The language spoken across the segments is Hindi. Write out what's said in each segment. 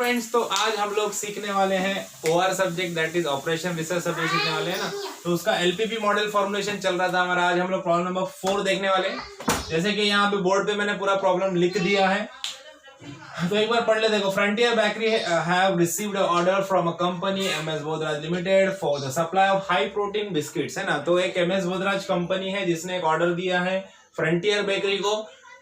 फ्रेंड्स, तो आज हम लोग सीखने वाले हैं OR subject that is operation research subject सीखने वाले हैं ना। तो उसका एलपीपी मॉडल फॉर्मुलेशन चल रहा था हमारा। आज हम लोग प्रॉब्लम नंबर 4 देखने वाले हैं। जैसे कि यहाँ पे बोर्ड पे मैंने पूरा प्रॉब्लम लिख दिया है, तो एक बार पढ़ ले। देखो, frontier bakery have received order from a company MS Bodhraj limited for the supply of high protein biscuits, है ना। तो एक एमएस बोधराज कंपनी है जिसने एक ऑर्डर दिया है फ्रंटियर बेकरी को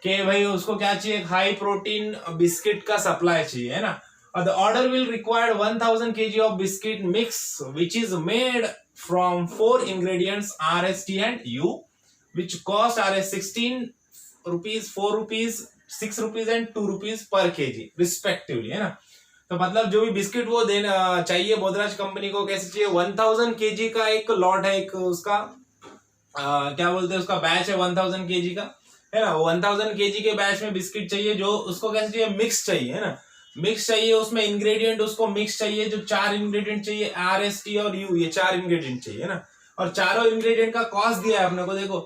कि भाई उसको क्या चाहिए, हाई प्रोटीन बिस्किट का सप्लाई चाहिए, है ना। और the order will require 1000 kg of biscuit mix which is made from 4 ingredients RS, T and U which cost RS 16 rupees, 4 rupees, 6 rupees and 2 rupees per kg respectively, है ना। तो मतलब जो भी बिस्किट वो देना चाहिए बोधराज कंपनी को, कैसे चाहिए, 1000 kg का एक लॉट है, एक उसका क्या बोलते हैं, उसका बैच है 1000 kg का, है ना। 1000 kg के बैच में बिस्किट चाहिए, जो उसको कैसे चाहिए, मिक्स चाहिए, है ना। मिक्स चाहिए, उसमें इंग्रेडिएंट उसको मिक्स चाहिए, जो 4 इंग्रेडिएंट चाहिए RS, T और U, ये 4 इंग्रेडिएंट चाहिए, है ना। और चारों इंग्रेडिएंट का कॉस्ट दिया है अपने को। देखो,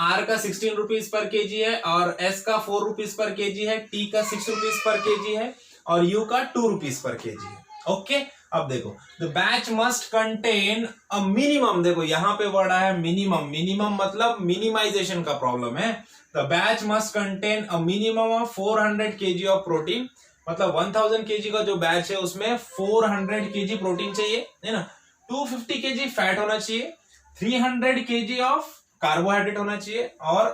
R का 16 रुपीज पर केजी है, और S का 4 रुपीज पर केजी है, T का 6 रुपीज पर केजी है, और U का 2 रुपीज पर केजी है। ओके, अब देखो, the batch must contain a minimum, देखो यहाँ पे वर्ड आया है मिनिमम। मिनिमम मतलब मिनिमाइजेशन का प्रॉब्लम है। The batch must contain a minimum of 400 kg of protein, मतलब 1000 kg का जो बैच है उसमें 400 kg प्रोटीन चाहिए, है ना। 250 kg फैट होना चाहिए, 300 kg ऑफ कार्बोहाइड्रेट होना चाहिए, और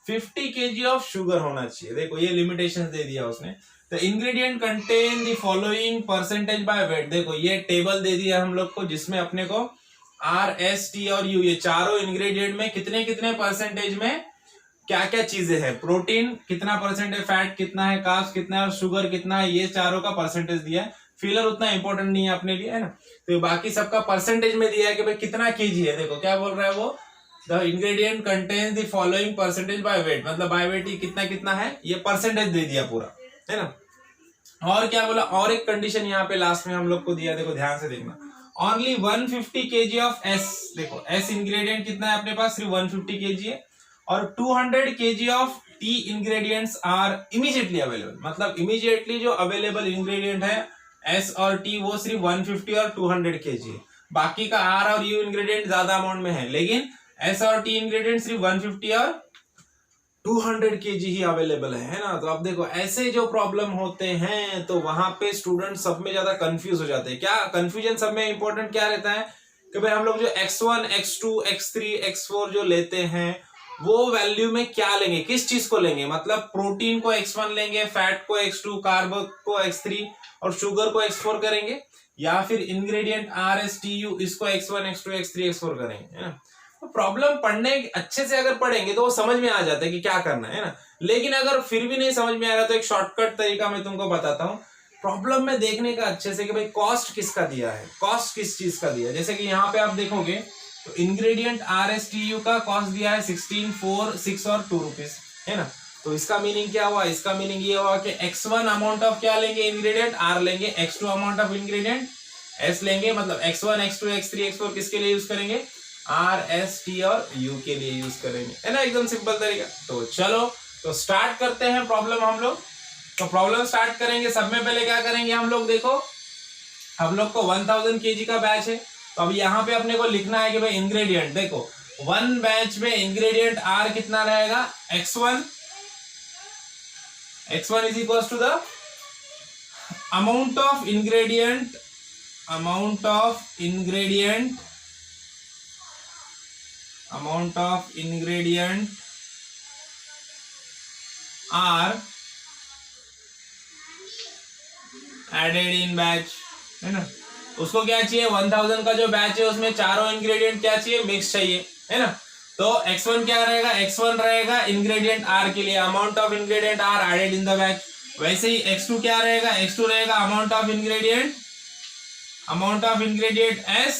50 kg ऑफ शुगर होना चाहिए। देखो, ये लिमिटेशंस दे दिया उसने। The ingredient contain the following percentage by weight. देखो, ये टेबल दे दिया हम लोग को, जिसमें अपने को RS, T और U, ये चारों इंग्रेडिएंट में कितने कितने परसेंटेज में क्या क्या चीजें हैं, प्रोटीन कितना परसेंट है, फैट कितना है, कार्ब्स कितना है, और शुगर कितना है, ये चारों का परसेंटेज दिया है। फिलर उतना इंपॉर्टेंट नहीं है अपने लिए, है ना। तो बाकी सबका परसेंटेज में दिया है कि भाई कितना केजी है। देखो क्या बोल रहा है वो, the ingredient contain the following percentage by weight, मतलब बाय वेट ये कितना कितना है, ये परसेंटेज दे दिया पूरा, है ना। और क्या बोला, और एक कंडीशन यहाँ पे लास्ट में हम लोग को दिया, देखो ध्यान से देखना, ओनली 150 kg ऑफ S। देखो S इंग्रेडिएंट कितना है अपने पास, सिर्फ 150 kg है, और 200 kg of T ingredients are immediately available, मतलब इमीडिएटली जो अवेलेबल इंग्रेडिएंट है S और T वो सिर्फ 150 और 200 kg है। बाकी का R और U इंग्रेडिएंट ज्यादा अमाउंट में है, लेकिन S और T इंग्रेडिएंट सिर्फ 150 और 200 kg ही अवेलेबल है ना। तो अब देखो, ऐसे जो प्रॉब्लम होते हैं तो वहां पे स्टूडेंट सब में ज्यादा कंफ्यूज हो जाते हैं। क्या कंफ्यूजन सब में इंपॉर्टेंट क्या रहता है कि भाई हम लोग जो x1, x2, x3, x4 जो लेते हैं वो वैल्यू में क्या लेंगे, किस चीज को लेंगे, मतलब प्रोटीन को x1 लेंगे, फैट को x2, कार्ब को x3 और शुगर को x4 करेंगे, या फिर इंग्रेडिएंट RS, T, U इसको x1, x2, x3, x4 करेंगे, है ना। तो प्रॉब्लम पढ़ने अच्छे से अगर पढ़ेंगे तो वो समझ में आ जाता है कि क्या करना है ना। लेकिन अगर फिर भी नहीं समझ में आ रहा तो एक शॉर्टकट तरीका मैं तुमको बताता हूँ प्रॉब्लम में देखने का अच्छे से, कि भाई कॉस्ट किसका दिया है, कॉस्ट किस चीज का दिया है। जैसे कि यहाँ पे आप देखोगे तो इंग्रेडिएंट RS, T, U का कॉस्ट दिया है 16, 4, 6 और 2 रुपीज, है ना। तो इसका मीनिंग क्या हुआ, इसका मीनिंग ये हुआ कि x1 अमाउंट ऑफ क्या लेंगे, इंग्रेडिएंट R लेंगे, x2 amount of ingredient S लेंगे, मतलब x1, x2, x3, x4 किसके लिए यूज करेंगे, RS, T और U के लिए यूज करेंगे, है ना। एकदम सिंपल तरीका। तो चलो, तो स्टार्ट करते हैं प्रॉब्लम हम लोग। तो प्रॉब्लम स्टार्ट करेंगे, सब में पहले क्या करेंगे हम लोग, देखो हम लोग को 1000 kg का बैच है, तो अब यहाँ पे अपने को लिखना है कि भाई इंग्रेडिएंट, देखो 1 बैच में इंग्रेडिएंट R कितना रहेगा, x1 is equal to the amount of ingredient are added in batch, है ना। उसको क्या चाहिए, 1000 का जो बैच है उसमें चारों इंग्रेडिएंट क्या चाहिए, मिक्स चाहिए, है ना। तो x1 क्या रहेगा, x1 रहेगा इंग्रेडिएंट R के लिए, amount of ingredient R added in the batch. वैसे ही x2 क्या रहेगा, x2 रहेगा amount of ingredient S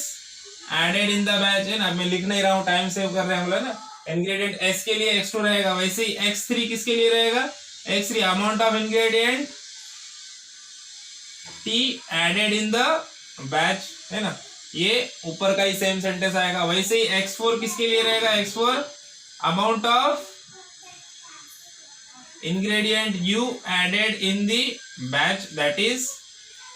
added in the batch, है ना। मैं लिख नहीं रहा हूँ, टाइम सेव कर रहे हैं हम लोग ना। इंग्रेडिएंट S के लिए x2 रहेगा, वैसे ही x3 किसके लिए रहेगा, x3 amount of ingredient T added in the batch, है ना। ये ऊपर का ही सेम सेंटेंस आएगा। वैसे ही x4 किसके लिए रहेगा, x4 amount of ingredient U added in the batch, that is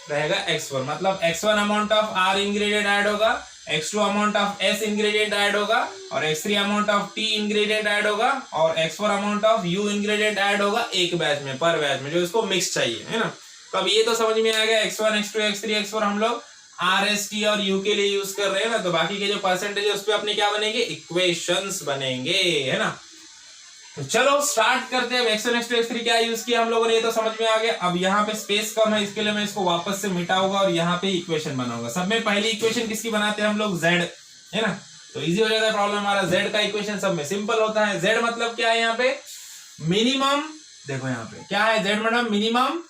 रहेगा x4, मतलब x1 amount of R ingredient add होगा, x2 amount of S ingredient add होगा, और x3 amount of T ingredient add होगा, और x4 amount of U ingredient add होगा एक बैच में, पर बैच में, जो इसको मिक्स चाहिए, है ना। तो अब ये तो समझ में आ गया, x1 x2 x3 x4 हम लोग R S T और U के लिए यूज कर रहे हैं ना, तो बाकी के जो परसेंटेज है उस पर अपने क्या बनेंगे, इक्वेशंस बनेंगे, है ना। तो चलो स्टार्ट करते हैं। x1 x2 x3 क्या यूज किया हम लोगों ने, ये तो समझ में आ गया। अब यहाँ पे स्पेस कम है, इसके लिए मैं इसको वापस से मिटाऊंगा और यहाँ पे इक्वेशन बनाऊंगा। सब में पहली इक्वेशन किसकी बनाते हैं हम लोग, z, है ना। तो इजी हो जाता है प्रॉब्लम हमारा। z का इक्वेशन सब में सिंपल होता है। z मतलब क्या है यहाँ पे, मिनिमम, देखो यहाँ पे क्या है, z मतलब मिनिमम,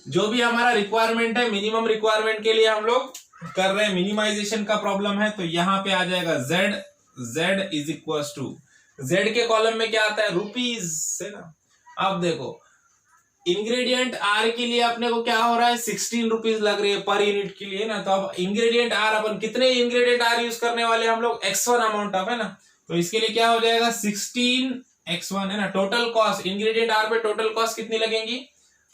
जो भी हमारा रिक्वायरमेंट है, मिनिमम रिक्वायरमेंट के लिए हम लोग कर रहे हैं, मिनिमाइजेशन का प्रॉब्लम है, तो यहाँ पे आ जाएगा z is equal to, Z के कॉलम में क्या आता है, रुपीज, है ना। अब देखो इंग्रेडिएंट R के लिए अपने को क्या हो रहा है, 16 रुपीज लग रही है पर यूनिट के लिए ना। तो अब इंग्रेडिएंट R, अपन कितने इंग्रेडिएंट R यूज करने वाले हम लोग, x1 अमाउंट ऑफ, है ना। तो इसके लिए क्या हो जाएगा, 16x1, है ना। टोटल कॉस्ट इंग्रेडिएंट R पे टोटल कॉस्ट कितनी लगेंगी,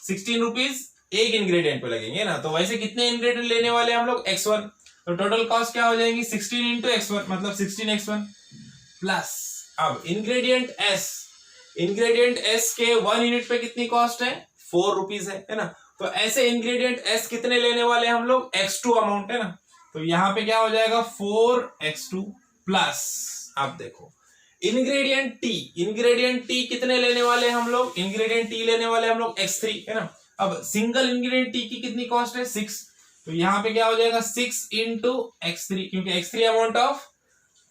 16 रुपीज एक इंग्रेडिएंट पे लगेंगे ना। तो वैसे कितने इंग्रेडिएंट लेने वाले हम लोग, x1, तो टोटल कॉस्ट क्या हो जाएगी, 16 इंटू x1, मतलब 16x1 प्लस, अब इंग्रेडिएंट S के 1 यूनिट पे कितनी कॉस्ट है, 4 रुपीज है ना। तो ऐसे इंग्रेडिएंट S कितने लेने वाले हम लोग, x2 अमाउंट, है ना। तो यहाँ पे क्या हो जाएगा, 4x2 प्लस, अब देखो इंग्रेडिएंट T कितने लेने वाले हम लोग, इंग्रेडिएंट T लेने वाले हम लोग x3, है ना। अब सिंगल इंग्रेडिएंट T की कितनी कॉस्ट है, 6, तो यहाँ पे क्या हो जाएगा, 6 इंटू x3, क्योंकि x3 amount of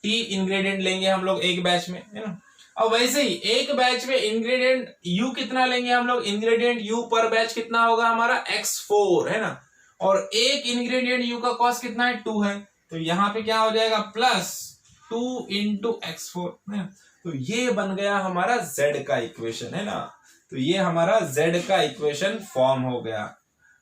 T ingredient लेंगे हम लोग एक बैच में, है ना। अब वैसे ही एक बैच में इंग्रेडिएंट U कितना लेंगे हम लोग, इंग्रेडिएंट U पर बैच कितना होगा हमारा, x4, है ना। और एक इंग्रेडिएंट U का कॉस्ट कितना है, 2 है, तो यहाँ पे क्या हो जाएगा, प्लस 2 इंटू x4, है ना। तो ये बन गया हमारा Z का इक्वेशन, है ना। तो ये हमारा Z का इक्वेशन फॉर्म हो गया,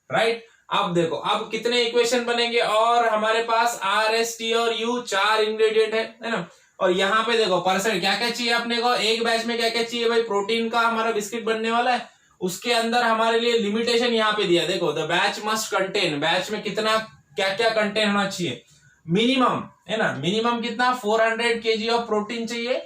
राइट। अब देखो अब कितने इक्वेशन बनेंगे, और हमारे पास R S T और U 4 इंग्रेडिएंट है ना। और यहाँ पे देखो परसेंट क्या क्या चाहिए अपने को, एक बैच में क्या क्या चाहिए भाई, प्रोटीन का हमारा बिस्किट बनने वाला है, उसके अंदर हमारे लिए लिमिटेशन यहाँ पे दिया, देखो the batch must contain, batch में कितना क्या क्या कंटेन होना चाहिए, मिनिमम, है ना। मिनिमम कितना, 400 kg ऑफ प्रोटीन चाहिए,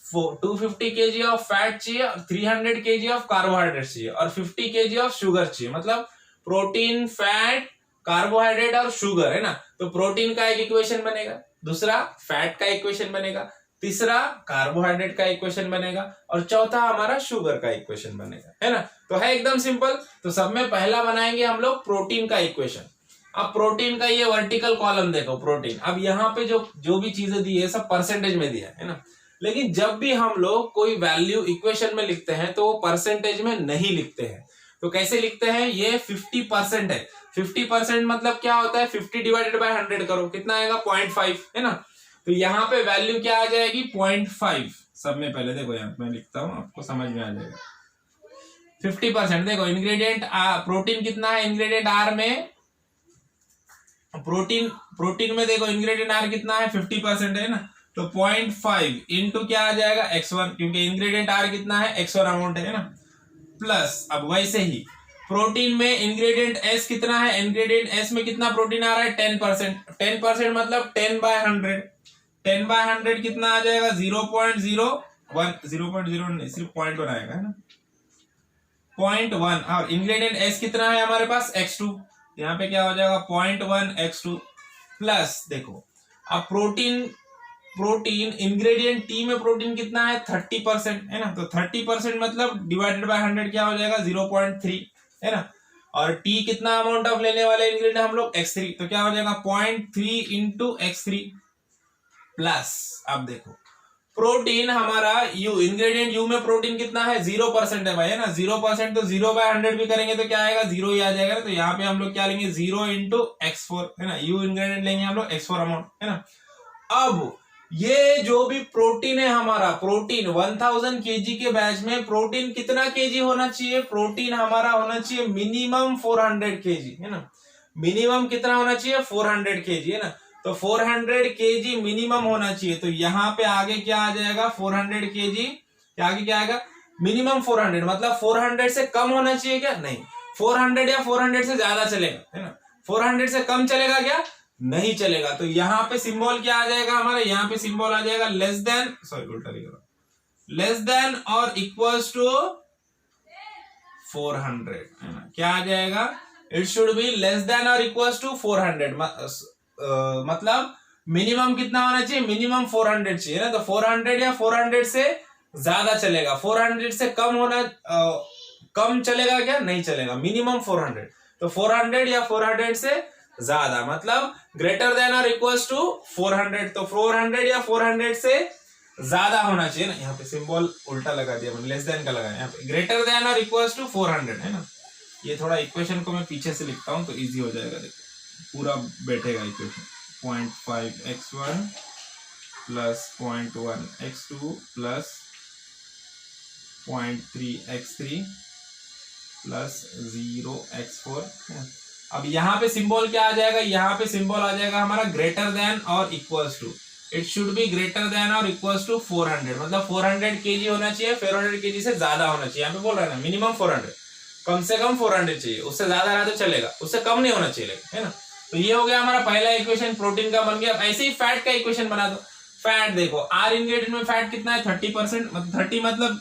250 kg ऑफ फैट चाहिए, 300 kg ऑफ कार्बोहाइड्रेट चाहिए, और 50 kg ऑफ शुगर चाहिए, मतलब प्रोटीन, फैट, कार्बोहाइड्रेट और शुगर, है ना। तो प्रोटीन का एक इक्वेशन बनेगा, दूसरा फैट का इक्वेशन बनेगा, तीसरा कार्बोहाइड्रेट का इक्वेशन बनेगा, और चौथा हमारा शुगर का इक्वेशन बनेगा, है ना। तो है एकदम सिंपल। तो सब में पहला बनाएंगे हम लोग प्रोटीन का इक्वेशन। अब प्रोटीन का ये वर्टिकल कॉलम देखो, प्रोटीन, अब यहाँ पे जो भी चीजें दी है सब परसेंटेज में दिया है ना। लेकिन जब भी हम लोग कोई वैल्यू इक्वेशन में लिखते हैं तो वो परसेंटेज में नहीं लिखते हैं। तो कैसे लिखते हैं, ये 50% है, 50% मतलब क्या होता है, 50 डिवाइडेड बाय 100 करो, कितना आएगा, 0.5, है ना। तो यहाँ पे वैल्यू क्या आ जाएगी, 0.5। सब में पहले देखो यहाँ मैं लिखता हूँ, आपको समझ में आ जाएगा। 50% देखो इंग्रेडिएंट प्रोटीन कितना है, इंग्रेडिएंट R में, प्रोटीन में देखो इंग्रेडिएंट R कितना है, 50% है ना। तो 0.5 इंटू क्या आ जाएगा, x1, क्योंकि इंग्रेडिएंट R कितना है, x1 अमाउंट है ना, प्लस, अब वैसे ही प्रोटीन में इंग्रेडिएंट S कितना है, इंग्रेडिएंट S में कितना प्रोटीन आ रहा है, 10%, 10% मतलब 10/100, 10/100 कितना आ जाएगा, 0.01, 0.0 नहीं, सिर्फ 0.1 आएगा, है ना, 0.1। और इंग्रेडिएंट S कितना है हमारे पास, x2, यहाँ पे क्या हो जाएगा, 0.1 x2 प्लस, देखो अब प्रोटीन इंग्रेडिएंट T में प्रोटीन कितना है, 30%, है ना। तो 30% मतलब डिवाइडेड बाय 100 क्या हो जाएगा, 0.3, है ना। और T कितना अमाउंट ऑफ लेने वाले इंग्रेडिएंट हम लोग, x3, तो क्या हो जाएगा, 0.3 इंटू x3 प्लस, अब देखो प्रोटीन हमारा U, इंग्रेडिएंट U में प्रोटीन कितना है, 0% है भाई, है ना। 0% तो 0/100 भी करेंगे तो क्या आएगा, 0 ही आ जाएगा। तो यहाँ पे हम लोग क्या लेंगे, 0 इंटू x4, है ना। U इंग्रेडिएंट लेंगे हम लोग, x4 अमाउंट, है ना। अब ये जो भी प्रोटीन है हमारा, प्रोटीन 1000 kg के बैच में प्रोटीन कितना kg होना चाहिए, प्रोटीन हमारा होना चाहिए मिनिमम 400 kg, है ना। मिनिमम कितना होना चाहिए, 400 kg, है ना। तो 400 kg मिनिमम होना चाहिए। तो यहाँ पे आगे क्या आ जाएगा, 400 kg, आगे क्या आएगा, मिनिमम 400, मतलब 400 से कम होना चाहिए क्या, नहीं, 400 या 400 से ज्यादा चलेगा, है ना। 400 से कम चलेगा क्या? नहीं चलेगा। तो यहाँ पे सिंबल क्या आ जाएगा हमारे, यहाँ पे सिंबल आ जाएगा लेस देन, सॉरी उल्टा लिख रहा, लेस देन और इक्वल्स टू 400 है ना। क्या आ जाएगा? It should be less than और इक्वल्स टू 400। मतलब मिनिमम कितना होना चाहिए? मिनिमम 400 चाहिए ना। तो 400 या 400 से ज्यादा चलेगा। 400 से कम होना कम चलेगा क्या? नहीं चलेगा। मिनिमम 400। तो 400 या 400 से ज्यादा, मतलब ग्रेटर देन और इक्वल्स टू 400। तो 400 या 400 से ज्यादा होना चाहिए ना। यहाँ पे सिंबल उल्टा लगा दिया मैंने, लेस देन का लगाया। यहाँ पे ग्रेटर देन और इक्वल्स टू 400 है ना। ये थोड़ा इक्वेशन को मैं पीछे से लिखता हूं तो इजी हो जाएगा। देखो पूरा बैठेगा equation. 0.5x1 plus 0.1x2 plus 0.3x3 plus 0x4। अब यहाँ पे सिंबल क्या आ जाएगा? यहाँ पे सिंबल आ जाएगा हमारा ग्रेटर देन और equals to. It should be greater than और इक्वल्स टू 400। मतलब 400 kg होना चाहिए, 400 kg से ज्यादा होना चाहिए। यहाँ पे बोल रहा है ना मिनिमम 400, कम से कम 400 चाहिए। उससे ज्यादा रहा तो चलेगा, उससे कम नहीं होना चाहिए, है ना। तो ये हो गया हमारा पहला इक्वेशन, प्रोटीन का बन गया। ऐसे ही फैट का इक्वेशन बना दो। फैट देखो, आर इंग्रेडिएंट में फैट कितना है? 30%। मतलब 30 मतलब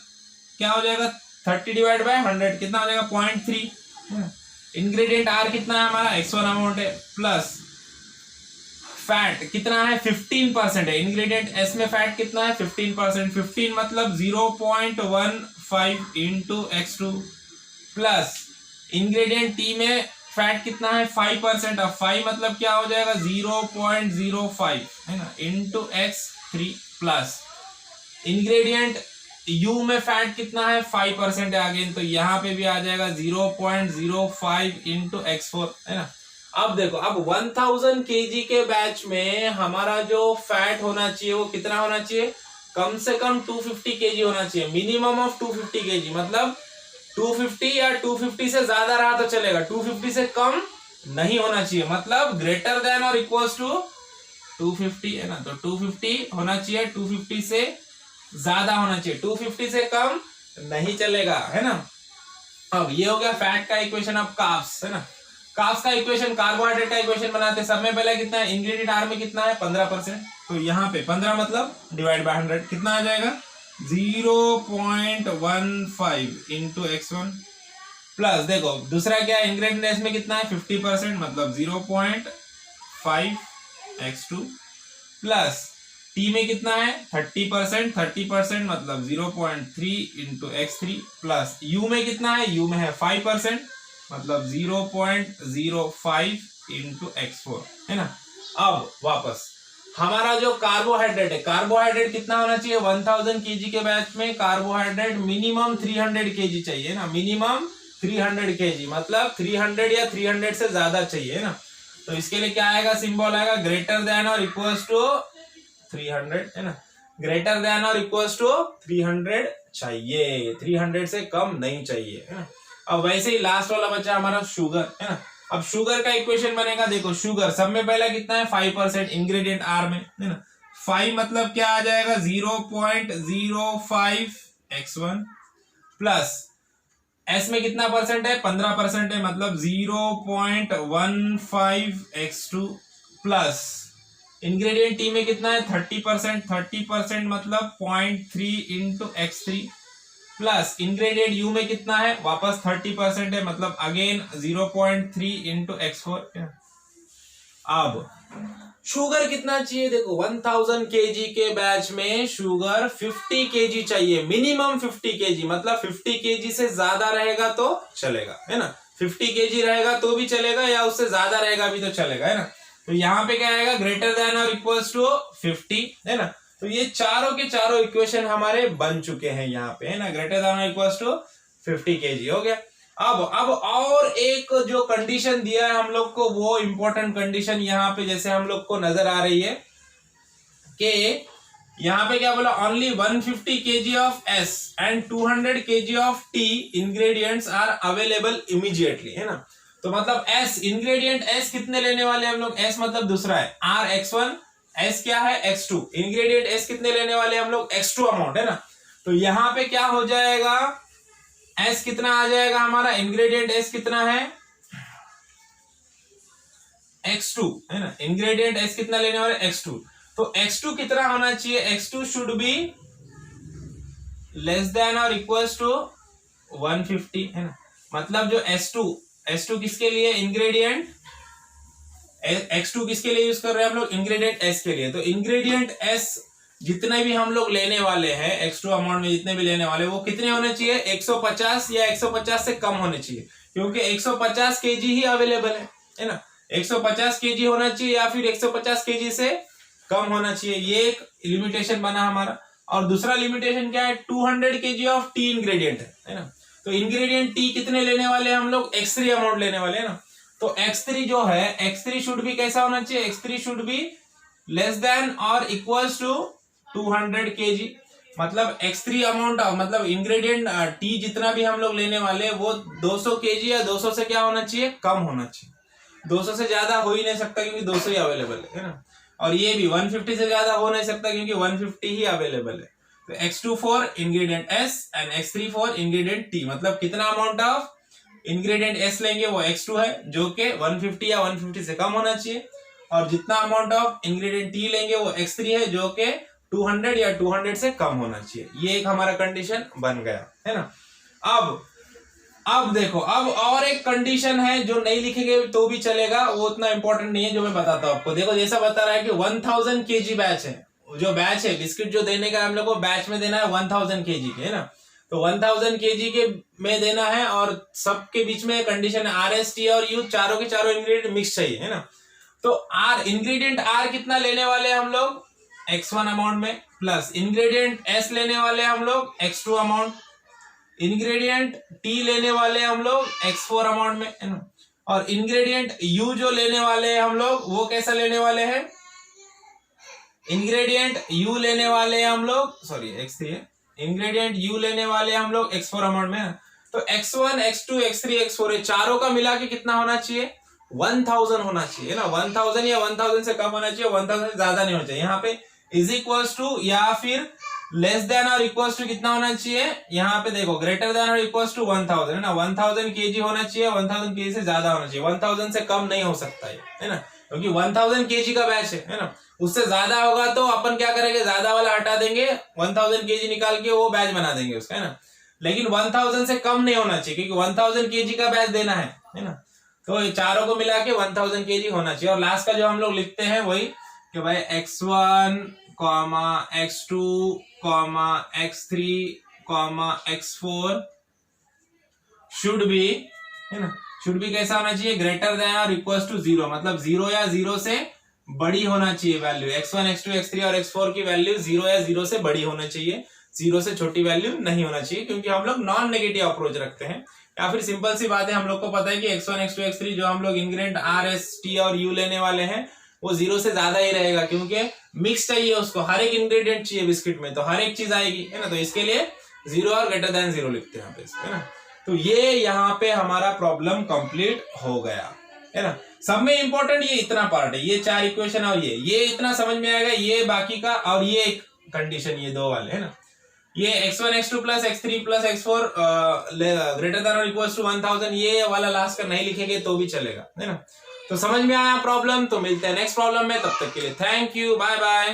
क्या हो जाएगा? 30 डिवाइड बाय 100 कितना हो जाएगा? 0.3। इंग्रेडिएंट आर कितना है हमारा? x1 अमाउंट है, प्लस फैट कितना है? 15% है। इंग्रेडिएंट एस में फैट कितना है? 15%। 15 मतलब 0.15 into x2 plus ingredient T में फैट कितना है? 5%। अब 5 मतलब क्या हो जाएगा? 0.05 है ना, into x3 plus ingredient you में फैट कितना है? 5% है अगेन। तो यहाँ पे भी आ जाएगा 0.05 इंटू x4 है ना। अब देखो, अब 1000 kg के बैच में हमारा जो फैट होना चाहिए वो कितना होना चाहिए? कम से कम 250 kg होना चाहिए। मिनिमम ऑफ 250 kg, मतलब 250 या 250 से ज्यादा रहा तो चलेगा, 250 से कम नहीं होना चाहिए। मतलब ग्रेटर देन और इक्वल्स टू 250 है ना। तो 250 होना चाहिए, 250 से ज्यादा होना चाहिए, 250 से कम नहीं चलेगा, है ना। अब ये हो गया फैट का इक्वेशन। अब कार्ब्स है ना, कार्ब्स का इक्वेशन, कार्बोहाइड्रेट का इक्वेशन बनाते हैं। सब में पहले कितना है? इंग्रेडिएंट आर में कितना है? 15%। तो यहाँ पे 15 मतलब डिवाइड बाय 100 कितना आ जाएगा? 0.15 इंटू x1 प्लस देखो दूसरा क्या है? इंग्रेडिएंट एस में कितना है? 50% मतलब 0.5 x2 प्लस टी में कितना है? 30%। 30% मतलब 0.3 इंटू x3 प्लस यू में कितना है? यू में है 5% मतलब 0.05 इंटू x4 है ना। अब वापस हमारा जो कार्बोहाइड्रेट है, कार्बोहाइड्रेट कितना होना चाहिए? 1000 kg के बैच में कार्बोहाइड्रेट मिनिमम 300 kg चाहिए ना। मिनिमम 300 kg मतलब 300 या 300 से ज्यादा चाहिए ना। तो इसके लिए क्या आएगा? सिंबल आएगा ग्रेटर देन और इक्वल्स टू 300 है ना। ग्रेटर देन और इक्वल्स टू 300 चाहिए, 300 से कम नहीं चाहिए, है ना। अब वैसे ही लास्ट वाला बचा हमारा शुगर, है ना। अब शुगर का इक्वेशन बनेगा। देखो शुगर सब में पहला कितना है? 5% इंग्रेडिएंट आर में, है ना। 5 मतलब क्या आ जाएगा? 0.05 x1 प्लस एस में कितना परसेंट है? 15% है मतलब 0.15 x2 प्लस इंग्रेडिएंट टी में कितना है? 30%। 30% मतलब 0.3 into x3 plus ingredient you में कितना है? वापस 30% है मतलब अगेन 0.3 इंटू x4। अब शुगर कितना चाहिए? देखो 1000 kg के बैच में शुगर 50 kg चाहिए, मिनिमम 50 kg मतलब 50 kg से ज्यादा रहेगा तो चलेगा, है ना। 50 kg रहेगा तो भी चलेगा या उससे ज्यादा रहेगा भी तो चलेगा, है ना। तो यहाँ पे क्या आएगा? ग्रेटर देन और इक्वल्स टू 50 है ना। तो ये चारों के चारों इक्वेशन हमारे बन चुके हैं यहाँ पे, है ना। ग्रेटर देन और इक्वल्स टू 50 kg हो गया। अब और एक जो कंडीशन दिया है हम लोग को, वो इंपॉर्टेंट कंडीशन यहाँ पे जैसे हम लोग को नजर आ रही है कि यहाँ पे क्या बोला? Only 150 kg of S and 200 kg of T ingredients are available immediately, है ना। तो मतलब एस इंग्रेडिएंट एस कितने लेने वाले हम लोग? एस मतलब दूसरा है आर x1, एस क्या है? x2। इंग्रेडिएंट एस कितने लेने वाले हम लोग? x2 अमाउंट, है ना। तो यहाँ पे क्या हो जाएगा? एस कितना आ जाएगा हमारा? इंग्रेडिएंट एस कितना है? x2 है ना, इंग्रेडिएंट s कितना लेने वाले x2, तो x2 कितना होना चाहिए, x2 should be less than और इक्वल्स टू 150 है ना, मतलब जो S2 किसके लिए, इंग्रेडिएंट x2 किसके लिए यूज कर रहे हैं हम लोग, इंग्रेडिएंट s के लिए, तो इंग्रेडिएंट s जितने भी हम लोग लेने वाले हैं x2 अमाउंट में जितने भी लेने वाले वो कितने होने चाहिए, 150 या 150 से कम होने चाहिए, क्योंकि 150 केजी ही अवेलेबल है ना, 150 केजी होना चाहिए या फिर 150 केजी से कम होना चाहिए, ये एक लिमिटेशन बना हमारा। और दूसरा लिमिटेशन क्या है, 200 केजी ऑफ टी इंग्रेडिएंट है ना, तो इंग्रेडिएंट टी कितने लेने वाले हैं हम लोग, x3 अमाउंट लेने वाले हैं ना, तो x3 जो है, x3 शुड भी कैसा होना चाहिए, x3 शुड भी लेस देन और इक्वल्स टू 200 केजी, मतलब x3 अमाउंट मतलब इंग्रेडिएंट टी जितना भी हम लोग लेने वाले वो 200 केजी या 200 से क्या होना चाहिए, कम होना चाहिए, 200 से ज्यादा हो ही नहीं सकता क्योंकि 200 ही अवेलेबल है ना, और ये भी 150 से ज्यादा हो नहीं सकता क्योंकि 150 ही अवेलेबल है। तो x2 for ingredient s and x3 for ingredient t, मतलब कितना अमाउंट ऑफ इंग्रेडिएंट s लेंगे वो x2 है जो कि 150 या 150 से कम होना चाहिए, और जितना अमाउंट ऑफ इंग्रेडिएंट t लेंगे वो x3 है जो कि 200 या 200 से कम होना चाहिए, ये एक हमारा कंडीशन बन गया है ना। अब देखो, अब और एक कंडीशन है जो नहीं लिखेंगे तो भी चलेगा, वो उतना इंपॉर्टेंट नहीं है, जो मैं बताता हूँ आपको। देखो जैसा बता रहा है कि 1000 केजी बैच है, जो बैच है बिस्किट जो देने का हम लोग को बैच में देना है 1000 केजी के है ना, तो 1000 केजी के में देना है, और सबके बीच में कंडीशन आर एस टी और यू चारों के चारों इंग्रेडिएंट मिक्स चाहिए है ना, तो आर इंग्रेडिएंट आर कितना लेने वाले हम लोग, x1 अमाउंट में, प्लस इंग्रेडिएंट s लेने वाले हम लोग x2 अमाउंट, इंग्रेडिएंट टी लेने वाले हम लोग x4 अमाउंट में है ना, और इंग्रेडिएंट u जो लेने वाले हैं हम लोग वो कैसा लेने वाले हैं, इंग्रेडिएंट u लेने वाले हैं हम लोग, सॉरी x3 है, इंग्रेडिएंट u लेने वाले हम लोग x4 अमाउंट में है, तो x1 x2 x3 x4 ये चारों का मिला के कितना होना चाहिए, 1000 होना चाहिए ना, 1000 या 1000 से कम होना चाहिए, 1000 से ज्यादा नहीं होना चाहिए। यहाँ पे इज इक्वल्स टू या फिर लेस देन और इक्वल्स टू कितना होना चाहिए, यहाँ पे देखो ग्रेटर देन और इक्वल्स टू 1000 है ना, 1000 केजी होना चाहिए, 1000 केजी से ज्यादा होना चाहिए, 1000 से कम नहीं हो सकता है ना, क्योंकि 1000 केजी का बैच है ना, उससे ज्यादा होगा तो अपन क्या करेंगे, ज्यादा वाला हटा देंगे, 1000 केजी निकाल के वो बैच बना देंगे उसका है ना, लेकिन 1000 से कम नहीं होना चाहिए क्योंकि 1000 केजी का बैच देना है ना, तो ये चारों को मिला के 1000 केजी होना चाहिए। और लास्ट का जो हम लोग लिखते हैं वही कि भाई x1, x2, x3, x4 should be है ना, शुड बी कैसा होना चाहिए, ग्रेटर देन और इक्वल्स टू 0, मतलब 0 या 0 से बड़ी होना चाहिए वैल्यू, x1 x2 x3 और x4 की वैल्यू 0 या 0 से बड़ी होना चाहिए, 0 से छोटी वैल्यू नहीं होना चाहिए, क्योंकि हम लोग नॉन नेगेटिव अप्रोच रखते हैं। या फिर सिंपल सी बात है, हम लोग को पता है कि x1 x2 x3 जो हम लोग इंग्रेडिएंट r s t और u लेने वाले हैं वो 0 से ज्यादा ही रहेगा, क्योंकि मिक्स चाहिए उसको, हर एक इंग्रेडिएंट चाहिए बिस्किट में, तो हर एक चीज आएगी है ना, तो इसके लिए 0 और ग्रेटर देन 0 लिखते हैं यहाँ पे है ना। तो ये यहाँ पे हमारा प्रॉब्लम कंप्लीट हो गया है ना। सब में इंपॉर्टेंट ये इतना पार्ट है, ये 4 इक्वेशन और ये इतना समझ में आएगा, ये बाकी का, और ये एक कंडीशन, ये 2 वाले है ना, ये x1 x2 plus x3 plus x4 greater than और इक्वल्स टू 1000, ये वाला लास्ट का नहीं लिखेंगे तो भी चलेगा है ना। तो समझ में आया प्रॉब्लम, तो मिलते हैं नेक्स्ट प्रॉब्लम में, तब तक के लिए थैंक यू, बाय बाय।